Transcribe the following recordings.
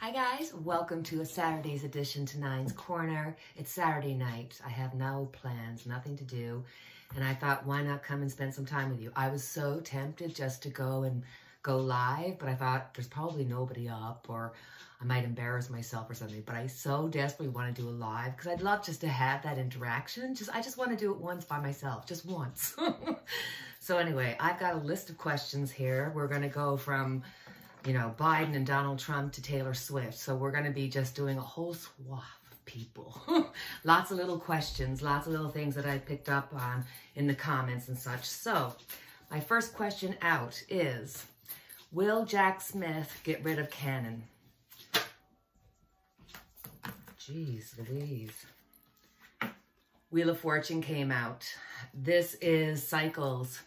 Hi guys, welcome to a Saturday's edition to Nine's Corner. It's Saturday night. I have no plans, nothing to do, and I thought, why not come and spend some time with you? I was so tempted just to go live, but I thought there's probably nobody up, or I might embarrass myself or something. But I so desperately want to do a live because I'd love just to have that interaction. I just want to do it once by myself, just once. So anyway, I've got a list of questions here. We're going to go from Biden and Donald Trump to Taylor Swift. So we're going to be just doing a whole swath of people. Lots of little questions, lots of little things that I picked up on in the comments and such. So my first question out is, will Jack Smith get rid of Cannon? Jeez Louise. Wheel of Fortune came out. This is cycles.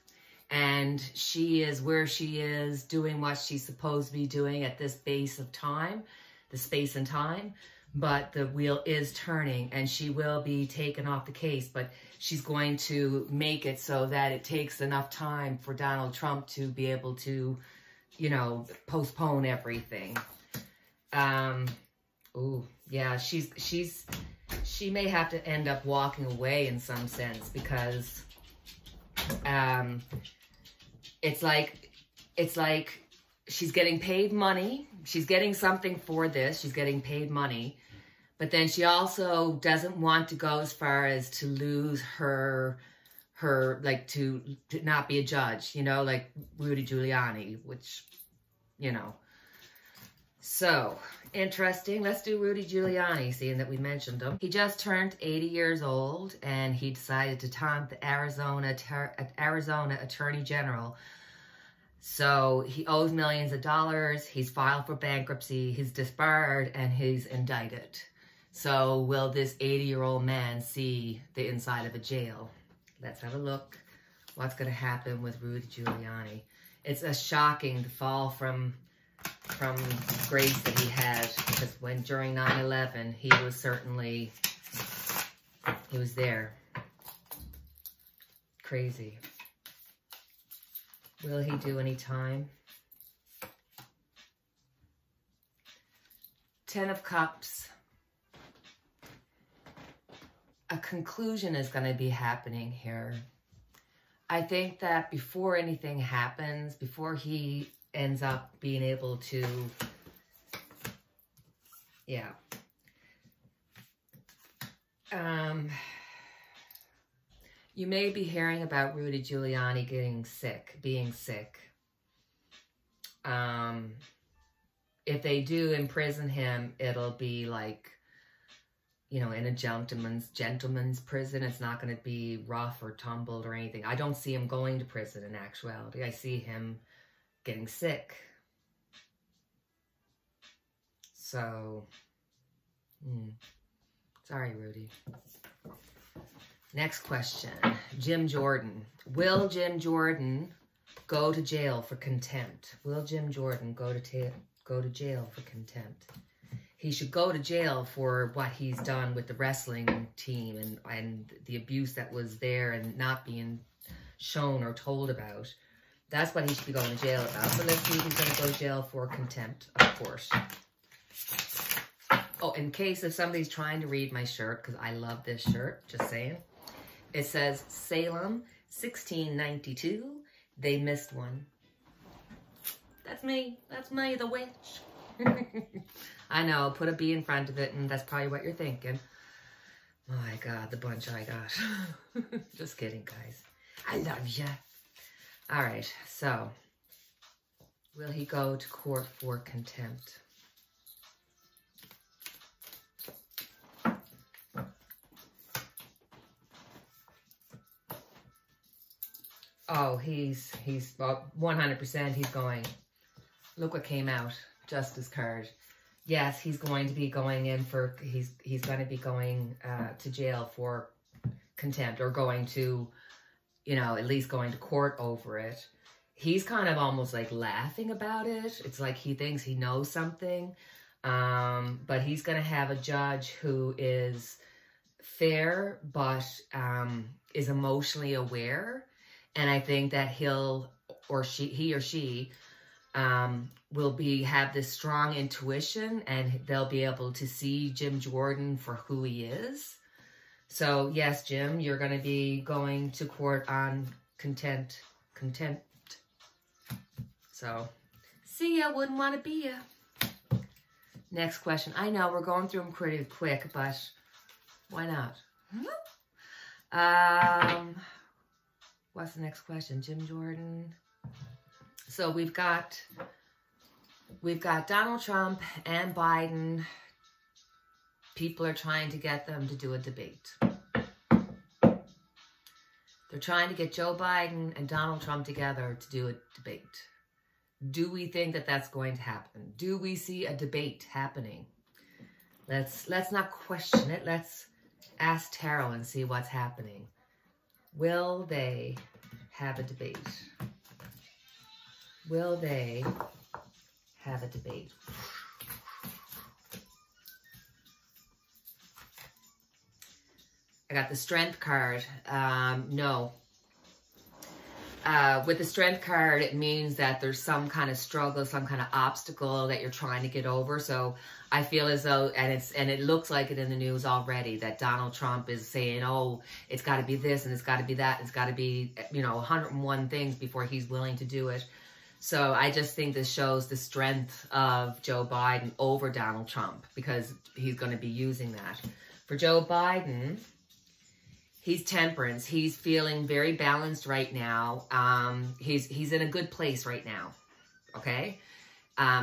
And she is where she is, doing what she's supposed to be doing at this base of time, the space and time. But the wheel is turning, and she will be taken off the case. But she's going to make it so that it takes enough time for Donald Trump to be able to, postpone everything. Oh, yeah, she may have to end up walking away in some sense, because it's like she's getting paid money. She's getting something for this. She's getting paid money. But then she also doesn't want to go as far as to lose her to not be a judge, like Rudy Giuliani, which, So, interesting. Let's do Rudy Giuliani, seeing that we mentioned him. He just turned 80 years old, and he decided to taunt the Arizona Attorney General. So he owes millions of dollars. He's filed for bankruptcy. He's disbarred, and he's indicted. So will this 80-year-old man see the inside of a jail? Let's have a look. What's going to happen with Rudy Giuliani? It's a shocking fall from grace that he had, because during 9/11, he was there. Crazy. Will he do any time? 10 of Cups. A conclusion is going to be happening here. I think that before anything happens, before he ends up being able to, you may be hearing about Rudy Giuliani being sick. If they do imprison him, it'll be like, in a gentleman's prison. It's not going to be rough or tumbled or anything. I don't see him going to prison in actuality. I see him getting sick. So, sorry, Rudy. Next question. Jim Jordan. Will Jim Jordan go to jail for contempt? Will Jim Jordan go to jail for contempt? He should go to jail for what he's done with the wrestling team and the abuse that was there and not being shown or told about. That's what he should be going to jail about. So let's see, he's going to go to jail for contempt, of course. Oh, in case if somebody's trying to read my shirt, because I love this shirt, just saying. It says, Salem, 1692. They missed one. That's me. That's me, the witch. I know, put a B in front of it, and that's probably what you're thinking. My God, the bunch I got. Just kidding, guys. I love ya. All right, so will he go to court for contempt? Oh, he's 100%. He's going. Look what came out. Justice card. Yes, he's going to be going in for. He's going to be going to jail for contempt, or going to, at least going to court over it. He's kind of almost like laughing about it. It's like he thinks he knows something. But he's going to have a judge who is fair, but is emotionally aware. And I think that he or she will have this strong intuition, and they'll be able to see Jim Jordan for who he is. So yes, Jim, you're going to be going to court on contempt. So see ya, wouldn't want to be ya. Next question. I know we're going through them pretty quick, but why not? What's the next question? Jim Jordan. So we've got Donald Trump and Biden. People are trying to get them to do a debate. They're trying to get Joe Biden and Donald Trump together to do a debate. Do we think that that's going to happen? Do we see a debate happening? Let's not question it. Let's ask tarot and see what's happening. Will they have a debate? Will they have a debate? I got the Strength card. No. With the Strength card, it means that there's some kind of struggle, some kind of obstacle that you're trying to get over. So I feel as though, and it looks like it in the news already, that Donald Trump is saying, oh, it's got to be this and it's got to be that. It's got to be, 101 things before he's willing to do it. So I just think this shows the strength of Joe Biden over Donald Trump, because he's going to be using that. For Joe Biden, he's temperance. He's feeling very balanced right now. He's in a good place right now, okay?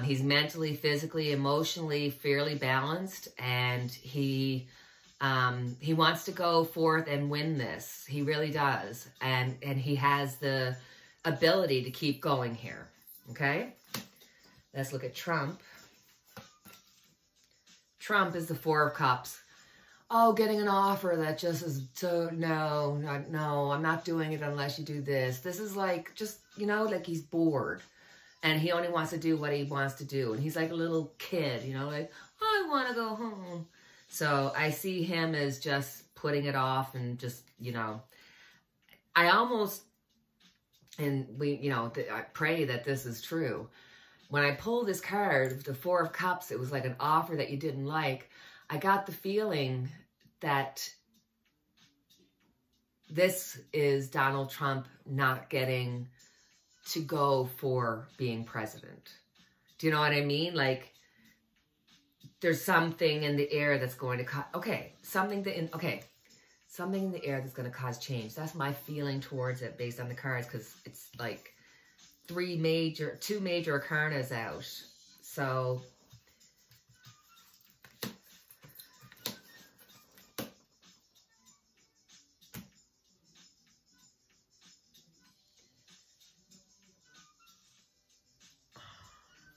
He's mentally, physically, emotionally fairly balanced, and he wants to go forth and win this. He really does, and he has the ability to keep going here, okay? Let's look at Trump. Trump is the Four of Cups. Oh, getting an offer that just is so, no, I'm not doing it unless you do this. This is like, just, like he's bored. And he only wants to do what he wants to do. And he's like a little kid, like, oh, I want to go home. So I see him as just putting it off and just, I almost, and I pray that this is true. When I pulled this card, the Four of Cups, it was like an offer that you didn't like. I got the feeling that this is Donald Trump not getting to go for being president. Do you know what I mean? Like, there's something in the air that's going to cause, something in the air that's going to cause change. That's my feeling towards it based on the cards, because it's like two major arcanas out. So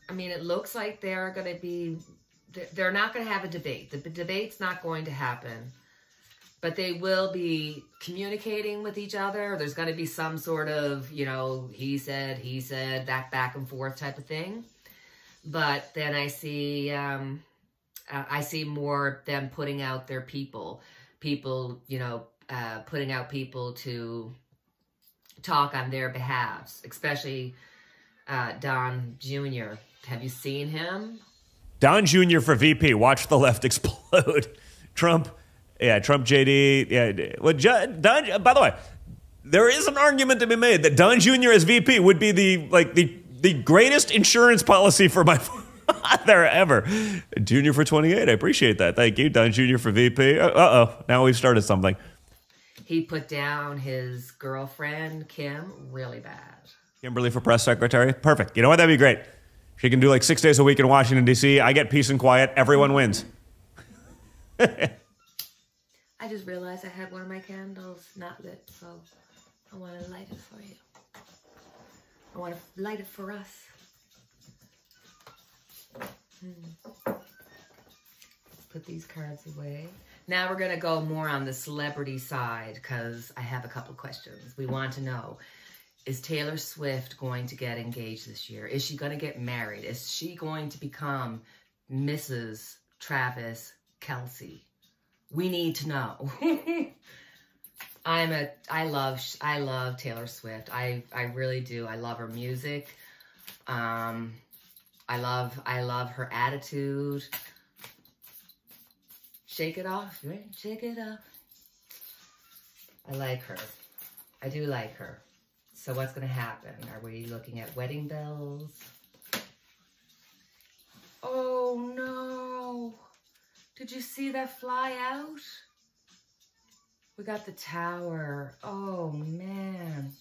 I mean, it looks like they're not going to have a debate. The debate's not going to happen, but they will be communicating with each other. There's going to be some sort of, he said, that back and forth type of thing. But then I see more them putting out their people, putting out people to talk on their behalves, especially Don Jr. Have you seen him? Don Jr. for VP. Watch the left explode. Trump JD. Yeah. Well, Don. By the way, there is an argument to be made that Don Jr. as VP would be the greatest insurance policy for my father ever. Junior for 28. I appreciate that. Thank you, Don Jr. for VP. Now we've started something. He put down his girlfriend Kim really bad. Kimberly for press secretary. Perfect. You know what? That'd be great. She can do like 6 days a week in Washington, D.C. I get peace and quiet. Everyone wins. I just realized I had one of my candles not lit, so I want to light it for you. I want to light it for us. Let's put these cards away. Now we're going to go more on the celebrity side, because I have a couple questions. We want to know, is Taylor Swift going to get engaged this year? Is she going to get married? Is she going to become Mrs. Travis Kelce? We need to know. I love Taylor Swift. I really do. I love her music. I love her attitude. Shake it off, right? Shake it off. I like her. I do like her. So what's going to happen? Are we looking at wedding bells? Oh no. Did you see that fly out? We got the tower. Oh man.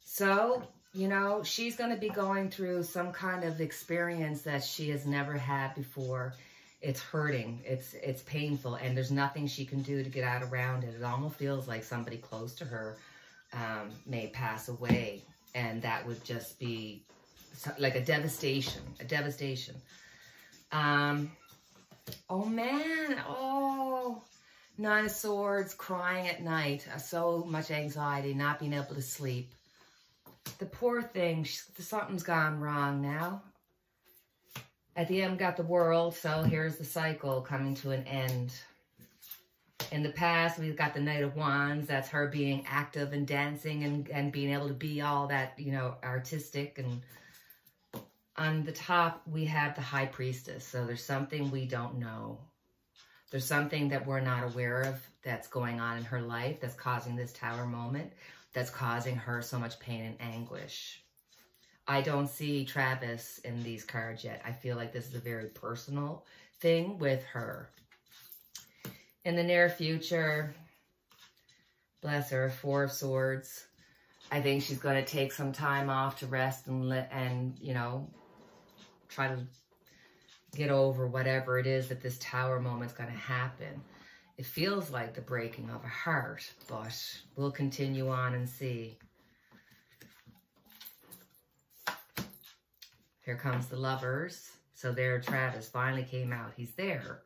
So, you know, she's going to be going through some kind of experience that she has never had before. It's hurting. It's painful, and there's nothing she can do to get out around it. It almost feels like somebody close to her may pass away, and that would just be like a devastation, oh man, oh, Nine of Swords, crying at night, so much anxiety, not being able to sleep. The poor thing, something's gone wrong now. At the end, got the World, so here's the cycle coming to an end. In the past, we've got the Knight of Wands. That's her being active and dancing and being able to be all that, you know, artistic. And on the top, we have the High Priestess. So there's something we don't know. There's something that we're not aware of that's going on in her life that's causing this Tower moment, that's causing her so much pain and anguish. I don't see Travis in these cards yet. I feel like this is a very personal thing with her. In the near future, bless her, Four of Swords. I think she's going to take some time off to rest and you know, try to get over whatever it is that this Tower moment's going to happen. It feels like the breaking of a heart, but we'll continue on and see. Here comes the Lovers. So there, Travis finally came out. He's there.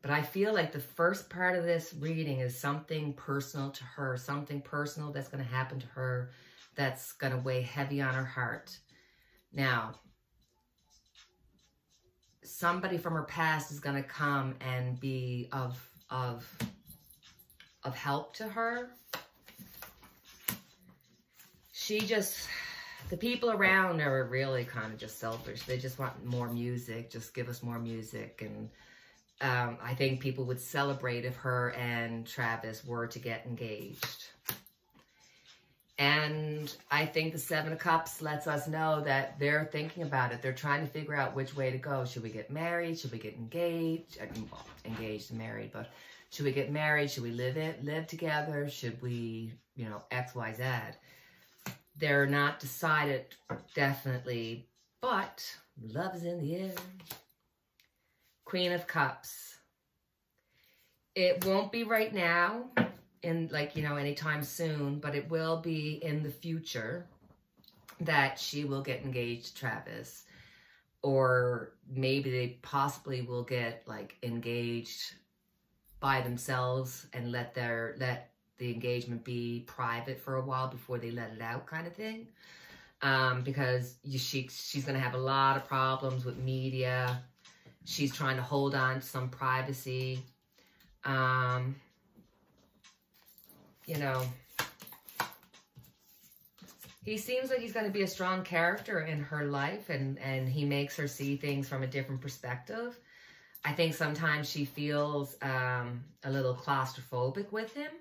But I feel like the first part of this reading is something personal to her, something personal that's going to happen to her that's going to weigh heavy on her heart. Now, somebody from her past is going to come and be of help to her. The people around her are really kind of just selfish. They just want more music. Just give us more music. And I think people would celebrate if her and Travis were to get engaged. And I think the Seven of Cups lets us know that they're thinking about it. They're trying to figure out which way to go. Should we get married? Should we get engaged? Well, engaged and married, but should we get married? Should we live together? Should we, you know, X, Y, Z? They're not decided definitely, but love is in the air. Queen of Cups. It won't be right now, in like, you know, anytime soon, but it will be in the future that she will get engaged to Travis. Or maybe they possibly will get like engaged by themselves and let the engagement be private for a while before they let it out, kind of thing. Because she's going to have a lot of problems with media. She's trying to hold on to some privacy. You know, he seems like he's going to be a strong character in her life, and he makes her see things from a different perspective. I think sometimes she feels a little claustrophobic with him.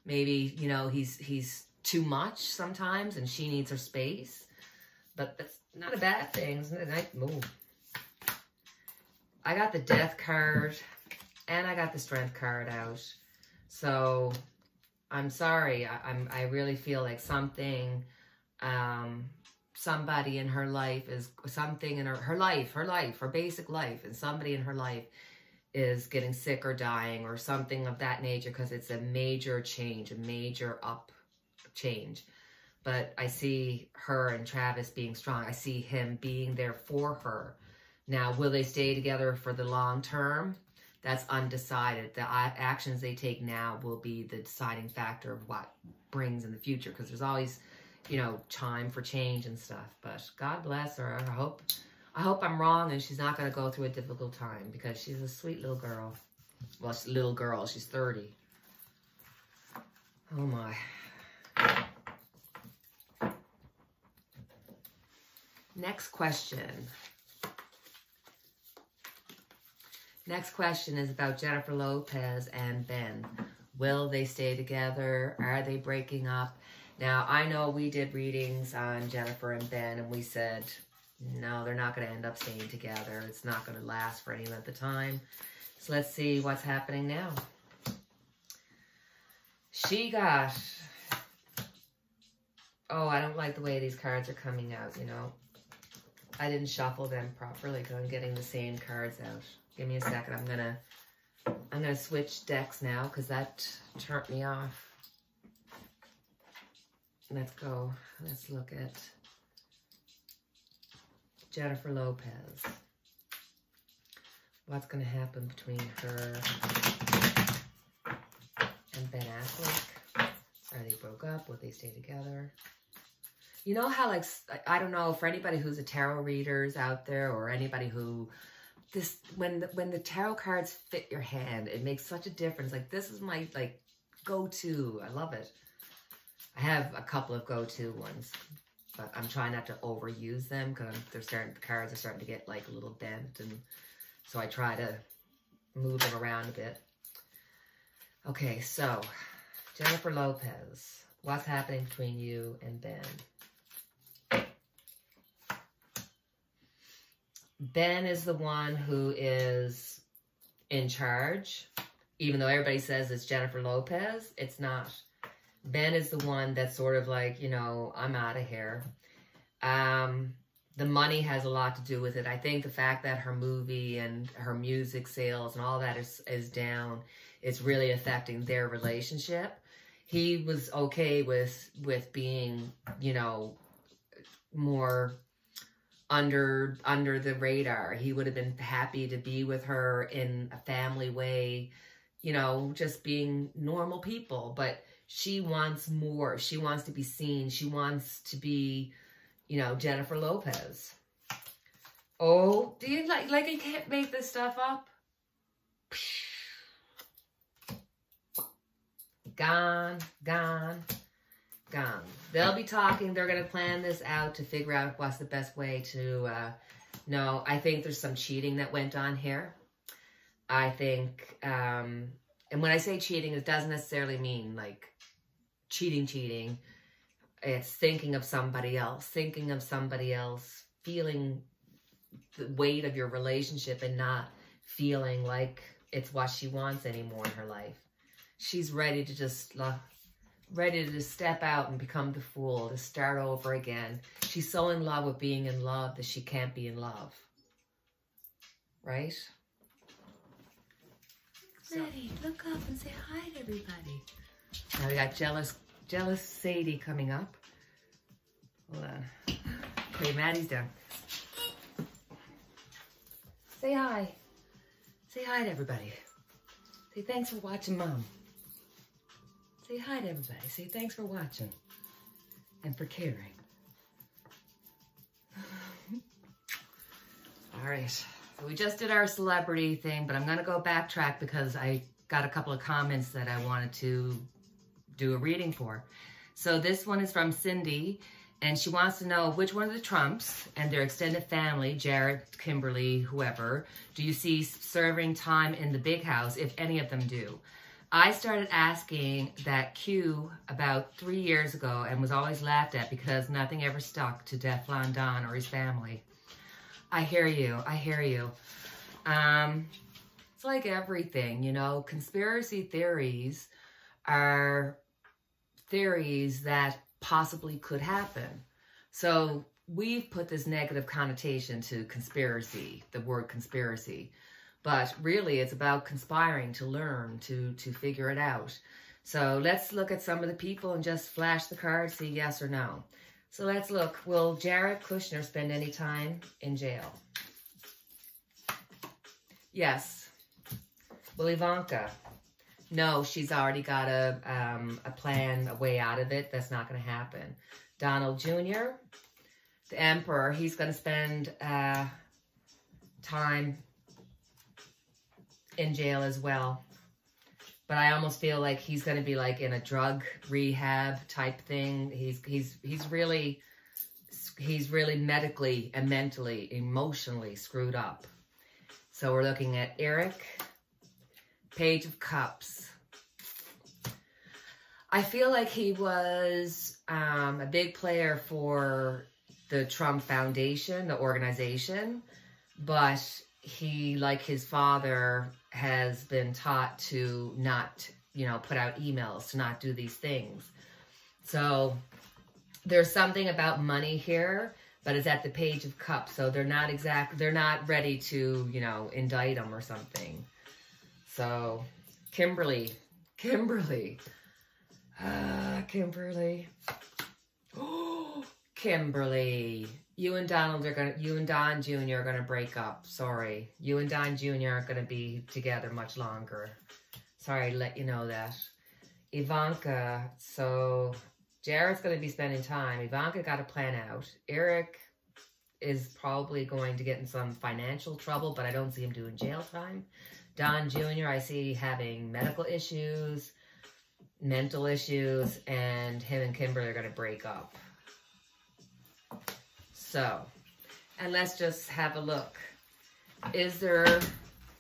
Maybe, you know, he's too much sometimes and she needs her space. But that's not a bad thing. It's a nice move. I got the Death card and I got the Strength card out. So I'm sorry. I really feel like something, somebody in her life is, something in her basic life, and somebody in her life is getting sick or dying or something of that nature, because it's a major change, a major change. But I see her and Travis being strong. I see him being there for her. Now, will they stay together for the long term? That's undecided. The actions they take now will be the deciding factor of what brings in the future, because there's always, you know, time for change and stuff. But God bless her. I hope I'm wrong and she's not going to go through a difficult time, because she's a sweet little girl. Well, she's a little girl. She's 30. Oh, my. Next question. Next question is about Jennifer Lopez and Ben. Will they stay together? Are they breaking up? Now, I know we did readings on Jennifer and Ben, and we said, no, they're not going to end up staying together. It's not going to last for any length of time. So let's see what's happening now. She got... Oh, I don't like the way these cards are coming out, you know. I didn't shuffle them properly because I'm getting the same cards out. Give me a second. I'm gonna switch decks now because that turned me off. Let's go. Let's look at Jennifer Lopez. What's gonna happen between her and Ben Affleck? Are they broke up? Will they stay together? You know how, like, I don't know, for anybody who's a tarot readers out there or anybody who, when the tarot cards fit your hand, it makes such a difference. Like, this is my, like, go-to. I love it. I have a couple of go-to ones, but I'm trying not to overuse them because the cards are starting to get, like, a little bent, and so I try to move them around a bit. Okay, so, Jennifer Lopez, what's happening between you and Ben? Ben is the one who is in charge. Even though everybody says it's Jennifer Lopez, it's not. Ben is the one that's sort of like, you know, I'm out of here. The money has a lot to do with it. I think the fact that her movie and her music sales and all that is down, it's really affecting their relationship. He was okay with being, you know, more under the radar. He would have been happy to be with her in a family way, you know, just being normal people. But she wants more. She wants to be seen. She wants to be, you know, Jennifer Lopez. Oh, do you like you can't make this stuff up? Gone, gone, gone. They'll be talking. They're going to plan this out to figure out what's the best way to, no, I think there's some cheating that went on here. I think, and when I say cheating, it doesn't necessarily mean like cheating. It's thinking of somebody else, feeling the weight of your relationship and not feeling like it's what she wants anymore in her life. She's ready to just step out and become the fool, to start over again. She's so in love with being in love that she can't be in love. Right? Ready, look up and say hi to everybody. Now we got jealous Sadie coming up. Hold on. Okay, Maddie's done. Say hi. Say hi to everybody. Say thanks for watching, Mom. Say hi to everybody. Say thanks for watching and for caring. All right. So we just did our celebrity thing, but I'm going to go backtrack because I got a couple of comments that I wanted to do a reading for. So this one is from Cindy, and she wants to know which one of the Trumps and their extended family, Jared, Kimberly, whoever, do you see serving time in the big house, if any of them do? I started asking that Q about 3 years ago and was always laughed at because nothing ever stuck to Teflon Don or his family. I hear you. I hear you. It's like everything, you know. Conspiracy theories are theories that possibly could happen. So we've put this negative connotation to conspiracy, the word conspiracy. But really, it's about conspiring to learn, to figure it out. So let's look at some of the people and just flash the cards, see yes or no. So let's look. Will Jared Kushner spend any time in jail? Yes. Will Ivanka? No, she's already got a plan, a way out of it. That's not going to happen. Donald Jr., the Emperor, he's going to spend time in jail as well. But I almost feel like he's going to be like in a drug rehab type thing. He's really he's really medically and mentally, emotionally screwed up. So we're looking at Eric, Page of Cups. I feel like he was a big player for the Trump Foundation, the organization, but he, like his father, has been taught to not, you know, put out emails, to not do these things. So there's something about money here, but it's at the Page of Cups, so they're not ready to, you know, indict him or something. So Kimberly. Oh, Kimberly. You and Don Jr. are gonna break up. Sorry. You and Don Jr. aren't gonna be together much longer. Sorry to let you know that. Ivanka, so Jared's gonna be spending time. Ivanka got a plan out. Eric is probably going to get in some financial trouble, but I don't see him doing jail time. Don Jr., I see having medical issues, mental issues, and him and Kimberly are going to break up. So, and let's just have a look. Is there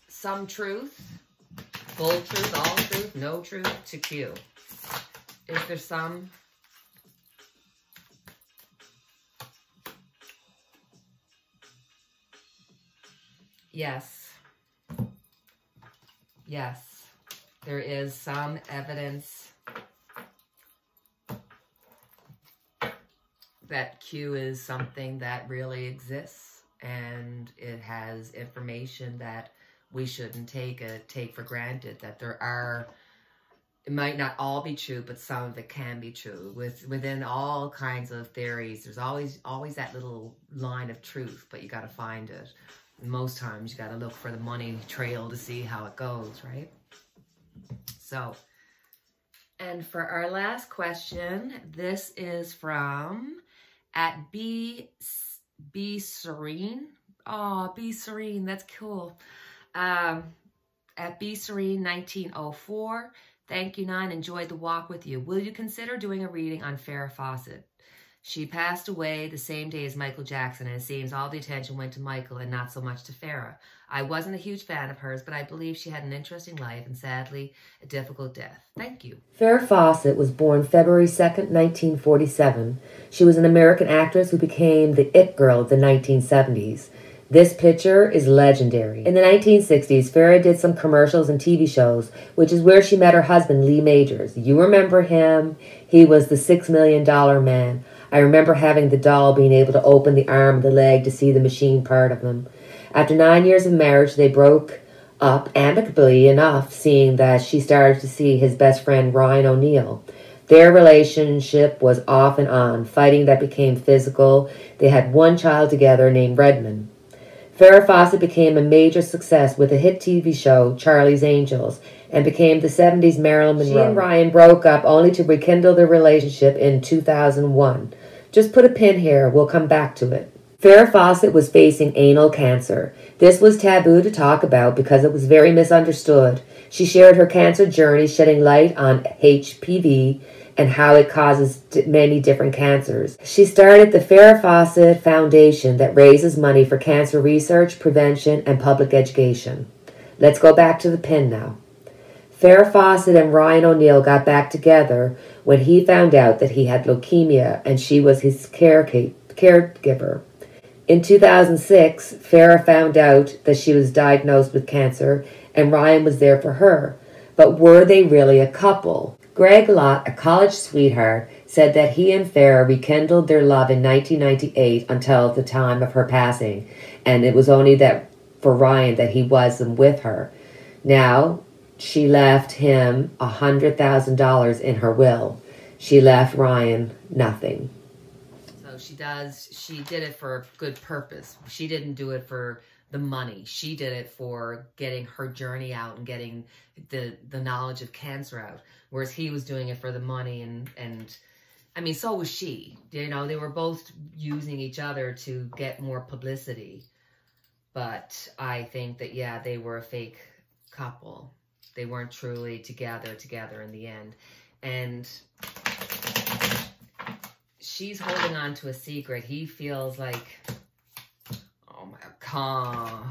some truth, full truth, all truth, no truth to Q? Is there some? Yes. Yes, there is some evidence that Q is something that really exists, and it has information that we shouldn't take for granted, that there are, it might not all be true, but some of it can be true. Within all kinds of theories, there's always that little line of truth, but you got to find it. Most times you got to look for the money trail to see how it goes, right? So, and for our last question, this is from at Be Serene. Oh, Be Serene, that's cool. At Be Serene 1904. Thank you, Nine. Enjoyed the walk with you. Will you consider doing a reading on Farrah Fawcett? She passed away the same day as Michael Jackson, and it seems all the attention went to Michael and not so much to Farrah. I wasn't a huge fan of hers, but I believe she had an interesting life and, sadly, a difficult death. Thank you. Farrah Fawcett was born February 2nd, 1947. She was an American actress who became the it girl of the 1970s. This picture is legendary. In the 1960s, Farrah did some commercials and TV shows, which is where she met her husband, Lee Majors. You remember him? He was the $6 million man. I remember having the doll, being able to open the arm and the leg to see the machine part of him. After 9 years of marriage, they broke up amicably enough, seeing that she started to see his best friend, Ryan O'Neal. Their relationship was off and on, fighting that became physical. They had one child together named Redmond. Farrah Fawcett became a major success with a hit TV show, Charlie's Angels, and became the 70s Marilyn Monroe. She and Ryan broke up only to rekindle their relationship in 2001. Just put a pin here, we'll come back to it. Farrah Fawcett was facing anal cancer. This was taboo to talk about because it was very misunderstood. She shared her cancer journey, shedding light on HPV and how it causes many different cancers. She started the Farrah Fawcett Foundation that raises money for cancer research, prevention, and public education. Let's go back to the pin now. Farrah Fawcett and Ryan O'Neal got back together when he found out that he had leukemia and she was his caregiver. In 2006, Farrah found out that she was diagnosed with cancer and Ryan was there for her. But were they really a couple? Greg Lott, a college sweetheart, said that he and Farrah rekindled their love in 1998 until the time of her passing, and it was only that for Ryan that he wasn't with her. Now, she left him $100,000 in her will. She left Ryan nothing. So she did it for a good purpose. She didn't do it for the money. She did it for getting her journey out and getting the knowledge of cancer out. Whereas he was doing it for the money and I mean, so was she. You know, they were both using each other to get more publicity. But I think that, yeah, they were a fake couple. They weren't truly together in the end. And she's holding on to a secret. He feels like, oh my God.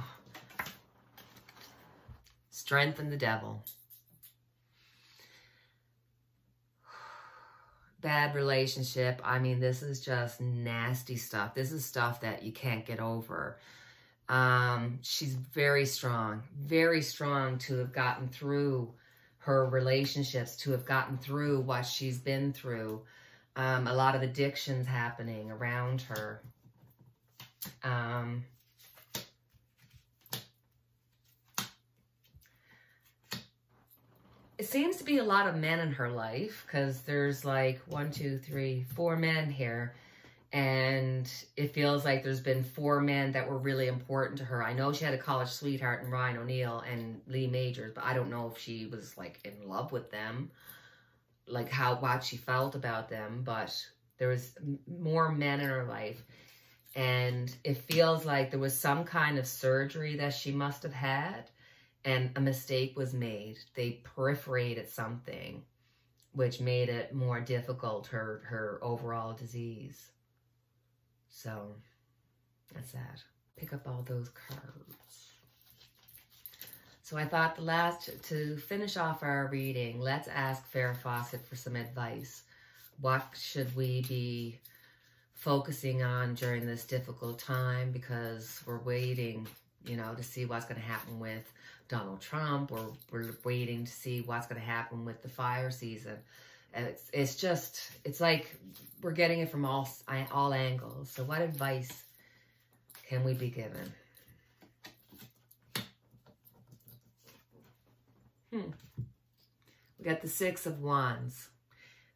Strengthen the devil. Bad relationship. I mean, this is just nasty stuff. This is stuff that you can't get over. She's very strong to have gotten through her relationships, to have gotten through what she's been through. A lot of addictions happening around her. It seems to be a lot of men in her life, because there's like 1, 2, 3, 4 men here. And it feels like there's been 4 men that were really important to her. I know she had a college sweetheart in Ryan O'Neill and Lee Majors, but I don't know if she was like in love with them, like what she felt about them. But there was more men in her life. And it feels like there was some kind of surgery that she must have had, and a mistake was made. They perforated something, which made it more difficult, her overall disease. So, that's that. Pick up all those cards. So I thought to finish off our reading, let's ask Farrah Fawcett for some advice. What should we be focusing on during this difficult time? Because we're waiting, you know, to see what's going to happen with Donald Trump, or we're waiting to see what's going to happen with the fire season. And it's like we're getting it from all angles. So what advice can we be given? We got the 6 of Wands.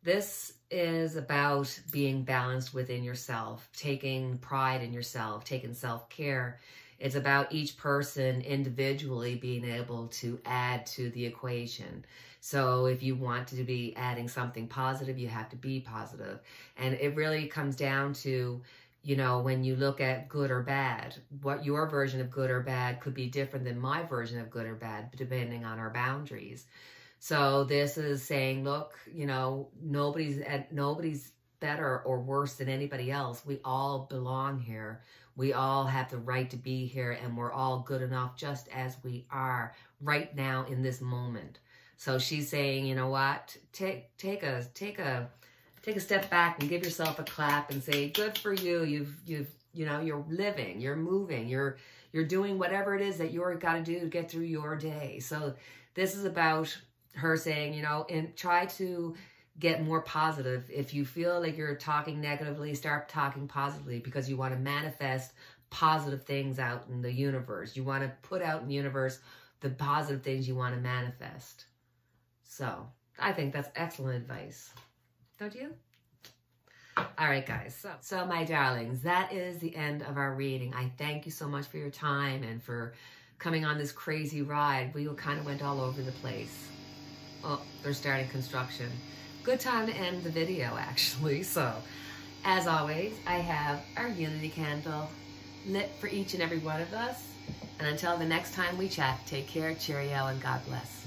This is about being balanced within yourself, taking pride in yourself, taking self-care. It's about each person individually being able to add to the equation. So if you want to be adding something positive, you have to be positive. And it really comes down to, you know, when you look at good or bad, what your version of good or bad could be different than my version of good or bad, depending on our boundaries. So this is saying, look, you know, nobody's better or worse than anybody else. We all belong here. We all have the right to be here, and we're all good enough just as we are right now in this moment. So she's saying, you know what? Take a step back and give yourself a clap and say, good for you. You know, you're living, you're moving, you're doing whatever it is that you're got to do to get through your day. So this is about her saying, you know, and try to get more positive. If you feel like you're talking negatively, start talking positively, because you want to manifest positive things out in the universe. You want to put out in the universe the positive things you want to manifest. So I think that's excellent advice. Don't you? All right, guys. So my darlings, that is the end of our reading. I thank you so much for your time and for coming on this crazy ride. We kind of went all over the place. Oh, they're starting construction. Good time to end the video, actually. So, as always, I have our unity candle lit for each and every one of us. And until the next time we chat, take care, cheerio, and God bless.